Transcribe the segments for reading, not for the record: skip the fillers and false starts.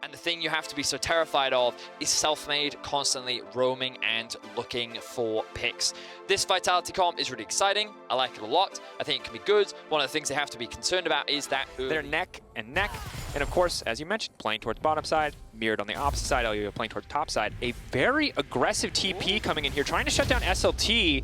And the thing you have to be so terrified of is Selfmade constantly roaming and looking for picks. This Vitality comp is really exciting. I like it a lot. I think it can be good. One of the things they have to be concerned about is that they're neck and neck. And of course, as you mentioned, playing towards bottom side, mirrored on the opposite side, Elyoya playing towards top side. A very aggressive TP coming in here, trying to shut down SLT.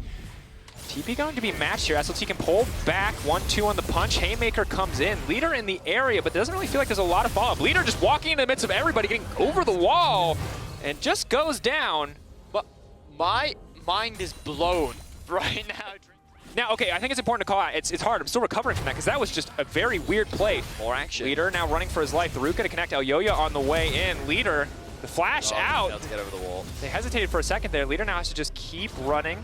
TP going to be matched here. SLT can pull back, 1-2 on the punch. Haymaker comes in. Leader in the area, but doesn't really feel like there's a lot of follow-up. Leader just walking in the midst of everybody, getting over the wall, and just goes down. But my mind is blown right now. Now, okay, I think it's important to call out. It's hard. I'm still recovering from that because that was just a very weird play. More action. Leader now running for his life. The root going to connect Elyoya on the way in. Leader, the flash out. To get over the wall. They hesitated for a second there. Leader now has to just keep running.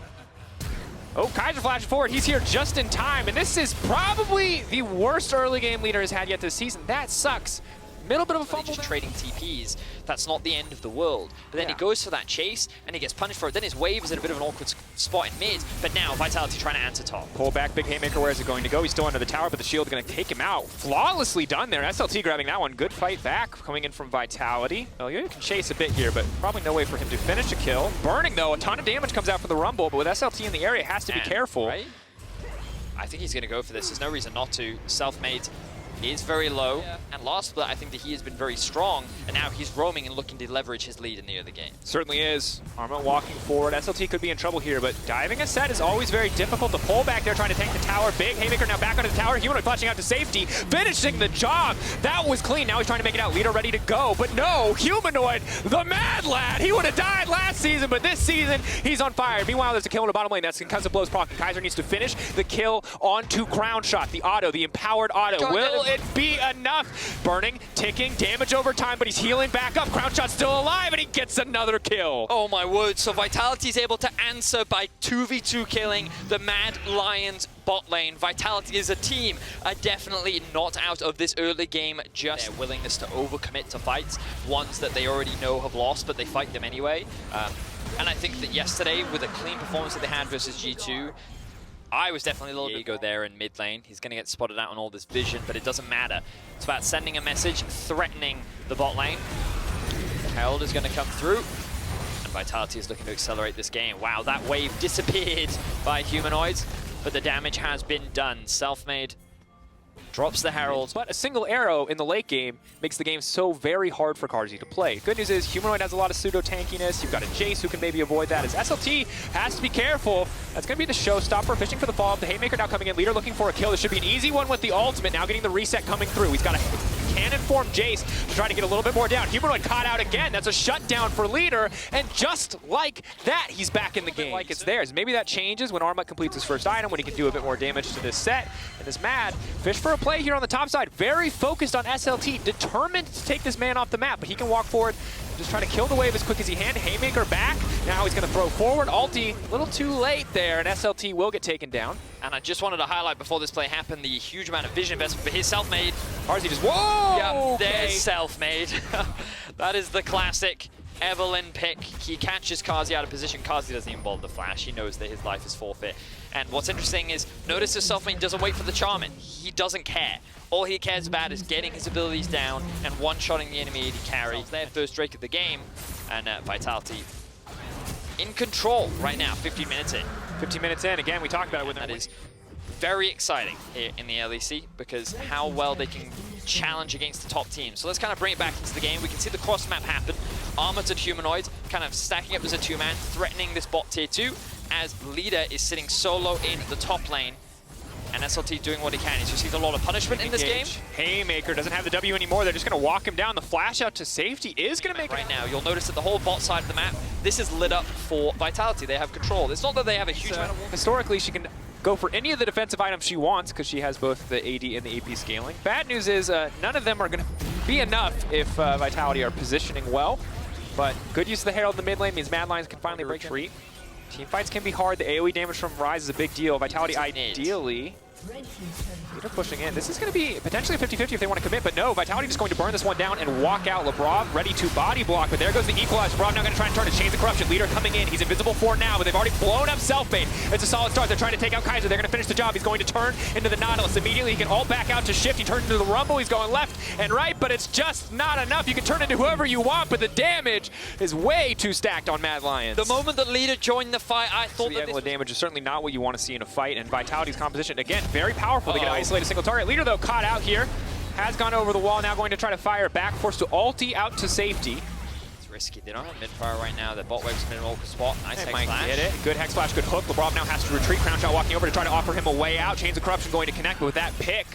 Oh, Kaiser flashing forward. He's here just in time, and this is probably the worst early game Leader has had yet this season. That sucks. Middle bit of a fumble. Just trading TPs. That's not the end of the world. But then he goes for that chase, and he gets punished for it. Then his wave is in a bit of an awkward spot in mid, but now Vitality trying to answer top. Pull back, big Haymaker, where is it going to go? He's still under the tower, but the shield is going to take him out. Flawlessly done there. SLT grabbing that one. Good fight back coming in from Vitality. Elyoya can chase a bit here, but probably no way for him to finish a kill. Burning, though. A ton of damage comes out from the Rumble, but with SLT in the area, has to be careful. Right? I think he's going to go for this. There's no reason not to. Selfmade is very low, and last split I think that he has been very strong, and now he's roaming and looking to leverage his lead in the early game. Certainly is. Armut walking forward. SLT could be in trouble here, but diving a Sett is always very difficult. To pull back there, trying to tank the tower. Big Haymaker now back onto the tower. Humanoid flashing out to safety, finishing the job. That was clean. Now he's trying to make it out. Leader ready to go, but no, Humanoid, the mad lad. He would have died last season, but this season he's on fire. Meanwhile, there's a kill in the bottom lane. That's concussive blows proc. Kaiser needs to finish the kill onto Cronwshot, the auto, the empowered auto. Will it be enough? Burning, ticking, damage over time, but he's healing back up. Cronwshot's still alive, and he gets another kill. Oh my word, so Vitality's able to answer by 2v2 killing the Mad Lions bot lane. Vitality as a team are definitely not out of this early game, just their willingness to overcommit to fights, ones that they already know have lost, but they fight them anyway. And I think that yesterday, with a clean performance that they had versus G2, I was definitely a little Viego there in mid lane. He's going to get spotted out on all this vision, but it doesn't matter. It's about sending a message, threatening the bot lane. Herald is going to come through, and Vitality is looking to accelerate this game. Wow, that wave disappeared by Humanoids, but the damage has been done. Selfmade drops the Herald. But a single arrow in the late game makes the game so very hard for Carzzy to play. Good news is Humanoid has a lot of pseudo-tankiness. You've got a Jayce who can maybe avoid that. As SLT has to be careful. That's going to be the showstopper. Fishing for the follow-up. The Haymaker now coming in. Leader looking for a kill. This should be an easy one with the ultimate. Now getting the reset coming through. He's got a cannon form Jayce to try to get a little bit more down. Humanoid caught out again. That's a shutdown for Leader. And just like that, he's back in the game. Like it's theirs. Maybe that changes when Armut completes his first item, when he can do a bit more damage to this Sett. And this Mad, fish for a play here on the top side. Very focused on SLT, determined to take this man off the map, but he can walk forward and just try to kill the wave as quick as he can. Haymaker back. Now he's going to throw forward. Ulti, a little too late there, and SLT will get taken down. And I just wanted to highlight before this play happened the huge amount of vision investment for his Selfmade. Carzzy just, whoa! Yep, there's Selfmade. That is the classic Evelyn pick. He catches Carzzy out of position. Carzzy doesn't even bother the flash. He knows that his life is forfeit. And what's interesting is, notice his Selfmade doesn't wait for the charm in. He doesn't care. All he cares about is getting his abilities down and one-shotting the enemy AD carry. Their first Drake of the game, and Vitality in control right now, 15 minutes in. 15 minutes in, again, we talked about it with that. Is very exciting here in the LEC because how well they can challenge against the top teams. So let's kind of bring it back into the game. We can see the cross map happen. Armut and Humanoid kind of stacking up as a two-man, threatening this bot tier 2 as Leader is sitting solo in the top lane. And SLT doing what he can. He's received a lot of punishment in this game. Haymaker doesn't have the W anymore. They're just going to walk him down. The flash out to safety is going to make it. Right now, you'll notice that the whole bot side of the map, this is lit up for Vitality. They have control. It's not that they have a huge amount of... Historically, she can go for any of the defensive items she wants because she has both the AD and the AP scaling. Bad news is none of them are going to be enough if Vitality are positioning well. But good use of the Herald in the mid lane means Mad Lions can finally retreat. Team fights can be hard. The AoE damage from Ryze is a big deal. Vitality ideally Leader pushing in. This is going to be potentially a 50-50 if they want to commit, but no, Vitality just going to burn this one down and walk out. Labrov ready to body block, but there goes the equalizer. Labrov now going to try and turn it. Chains of Corruption. Leader coming in. He's invisible for now, but they've already blown up Selfmade. It's a solid start. They're trying to take out Kaiser. They're going to finish the job. He's going to turn into the Nautilus. Immediately, he can ult back out to shift. He turns into the Rumble. He's going left and right, but it's just not enough. You can turn into whoever you want, but the damage is way too stacked on Mad Lions. The moment that Leader joined the fight, I thought the that angle of damage is certainly not what you want to see in a fight, and Vitality's composition, again, very powerful. They get to isolate a single target. Leader, though, caught out here. Has gone over the wall, now going to try to fire back, forced to ulti out to safety. It's risky. They don't have mid-fire right now. Their bot wave's minimal spot. Nice Hex might Flash. Get it. Good Hex Flash, good hook. Labrov now has to retreat. Cronwshot walking over to try to offer him a way out. Chains of Corruption going to connect, but with that pick,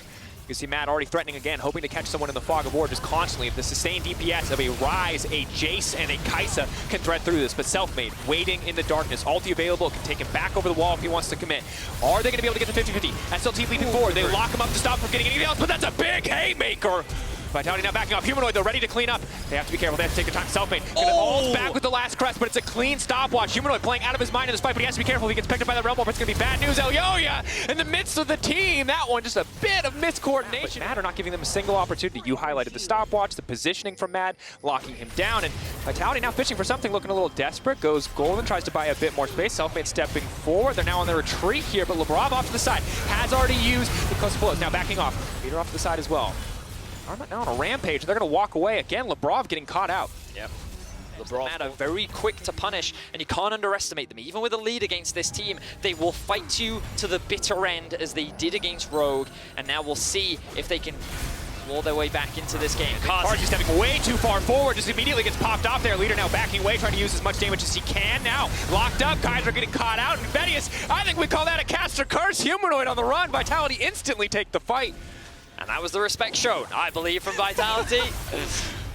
you can see Matt already threatening again, hoping to catch someone in the fog of war just constantly. If the sustained DPS of a Ryze, a Jayce, and a Kaisa can thread through this, but Selfmade waiting in the darkness. Ulti available, can take him back over the wall if he wants to commit. Are they going to be able to get the 50-50? SLT leaping forward. They lock him up to stop from getting anything else, but that's a big haymaker. Vitality now backing off. Humanoid, though, ready to clean up. They have to be careful. They have to take their time. Selfmade gonna ult back with the last crest, but it's a clean stopwatch. Humanoid playing out of his mind in this fight, but he has to be careful. If he gets picked up by the Realm Warp, it's going to be bad news. Elyoya in the midst of the team. That one, just a bit of miscoordination. But Mad are not giving them a single opportunity. You highlighted the stopwatch, the positioning from Mad, locking him down, and Vitality now fishing for something, looking a little desperate. Goes Golden, tries to buy a bit more space. Selfmade stepping forward. They're now on their retreat here, but Labrov off to the side. Has already used the close blows. Now backing off. Leader off to the side as well. Armut now on a rampage. They're going to walk away. Again, Labrov getting caught out. Yep. Labrov are very quick to punish, and you can't underestimate them. Even with a lead against this team, they will fight you to the bitter end as they did against Rogue, and now we'll see if they can claw their way back into this game. Carzzy stepping way too far forward, just immediately gets popped off there. Leader now backing away, trying to use as much damage as he can. Now locked up, Kaiser getting caught out, and Vedius, I think we call that a caster curse. Humanoid on the run. Vitality instantly take the fight. And that was the respect shown, I believe, from Vitality.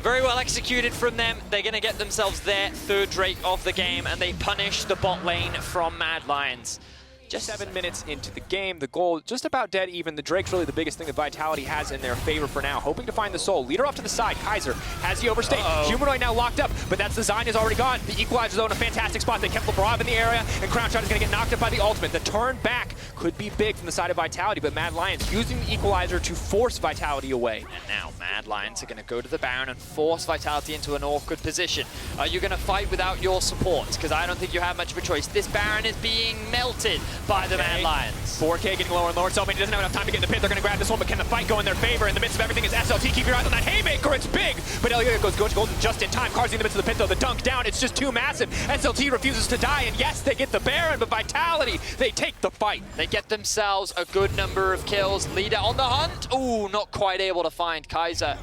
Very well executed from them. They're going to get themselves their third Drake of the game, and they punish the bot lane from Mad Lions. Just 7 minutes into the game, the goal just about dead even. The Drake's really the biggest thing that Vitality has in their favor for now. Hoping to find the soul. Leader off to the side. Kaiser has he overstayed. Humanoid now locked up, but that design is already gone. The equalizer zone, a fantastic spot. They kept Labrov in the area, and Cronwshot is going to get knocked up by the ultimate. The turn back could be big from the side of Vitality, but Mad Lions using the equalizer to force Vitality away. And now Mad Lions are going to go to the Baron and force Vitality into an awkward position. Are you going to fight without your support? Because I don't think you have much of a choice. This Baron is being melted by the Mad Lions. 4K getting lower and lower. Selfmade doesn't have enough time to get in the pit. They're going to grab this one, but can the fight go in their favor? In the midst of everything is SLT. Keep your eyes on that haymaker. It's big, but Elyoya goes Golden just in time. Carzzy in the midst of the pit, though. The dunk down. It's just too massive. SLT refuses to die, and yes, they get the Baron, but Vitality, they take the fight. They get themselves a good number of kills. Leader on the hunt. Ooh, not quite able to find Kaiser.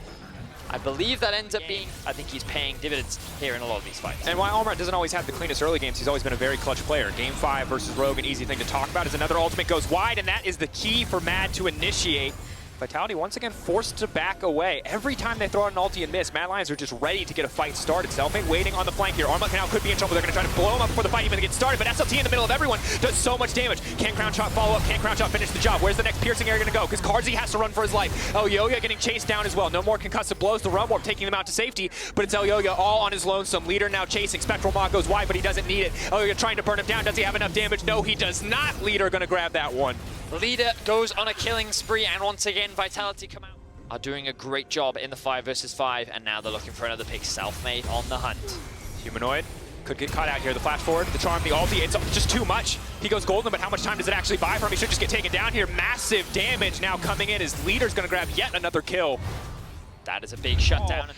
I believe that ends up being, I think he's paying dividends here in a lot of these fights. And while Armut doesn't always have the cleanest early games, he's always been a very clutch player. Game 5 versus Rogue, an easy thing to talk about, is another ultimate goes wide, and that is the key for Mad to initiate. Vitality once again forced to back away. Every time they throw out an ulti and miss, Mad Lions are just ready to get a fight started. Selfmade waiting on the flank here. Armut now could be in trouble. They're going to try to blow him up before the fight even gets started, but SLT in the middle of everyone does so much damage. Can Cronwshot follow up? Can Cronwshot finish the job? Where's the next piercing area going to go? Because Carzzy has to run for his life. Elyoya getting chased down as well. No more concussive blows. The Realm Warp taking them out to safety, but it's Elyoya all on his lonesome. Leader now chasing. Spectral Maw goes wide, but he doesn't need it. Elyoya trying to burn him down. Does he have enough damage? No, he does not. Leader going to grab that one. Leader goes on a killing spree, and once again, Vitality come out. Are doing a great job in the 5 versus 5, and now they're looking for another pick. Selfmade on the hunt. Humanoid could get caught out here. The flash forward, the charm, the ulti, it's just too much. He goes Golden, but how much time does it actually buy for him? He should just get taken down here. Massive damage now coming in as Leader's going to grab yet another kill. That is a big shutdown.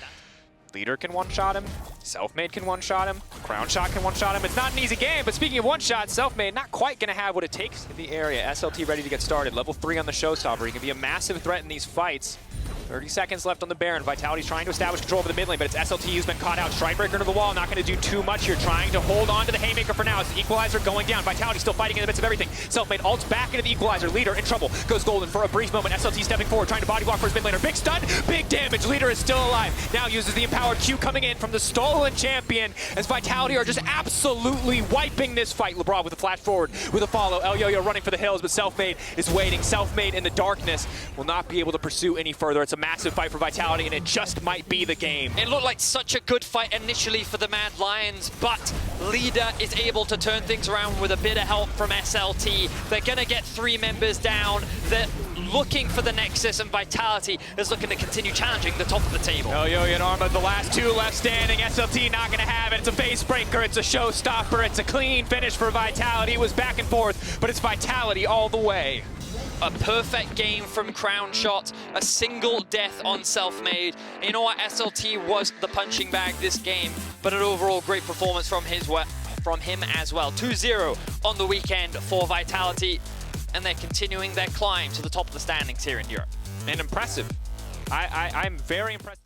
Leader can one-shot him. Selfmade can one-shot him. Cronwshot can one-shot him. It's not an easy game, but speaking of one-shot, Selfmade not quite going to have what it takes in the area. SLT ready to get started. Level 3 on the showstopper. He can be a massive threat in these fights. 30 seconds left on the Baron. Vitality's trying to establish control over the mid lane, but it's SLT who's been caught out. Strinebreaker into the wall, not going to do too much here. Trying to hold on to the haymaker for now. It's the equalizer going down. Vitality still fighting in the midst of everything. Selfmade ults back into the equalizer. Leader in trouble. Goes Golden for a brief moment. SLT stepping forward, trying to body block for his mid laner. Big stun, big damage. Leader is still alive. Now uses the empowered Q coming in from the stolen champion as Vitality are just absolutely wiping this fight. Labrov with a flash forward with a follow. Elyoya running for the hills, but Selfmade is waiting. Selfmade in the darkness will not be able to pursue any further. It's a massive fight for Vitality, and it just might be the game. It looked like such a good fight initially for the Mad Lions, but Leader is able to turn things around with a bit of help from SLT. They're going to get 3 members down. They're looking for the Nexus, and Vitality is looking to continue challenging the top of the table. Elyoya and Armut, the last 2 left standing. SLT not going to have it. It's a face breaker. It's a showstopper. It's a clean finish for Vitality. It was back and forth, but it's Vitality all the way. A perfect game from Cronwshot, a single death on Selfmade. You know what, SLT was the punching bag this game, but an overall great performance from him as well. 2-0 on the weekend for Vitality, and they're continuing their climb to the top of the standings here in Europe. And impressive. I'm very impressed.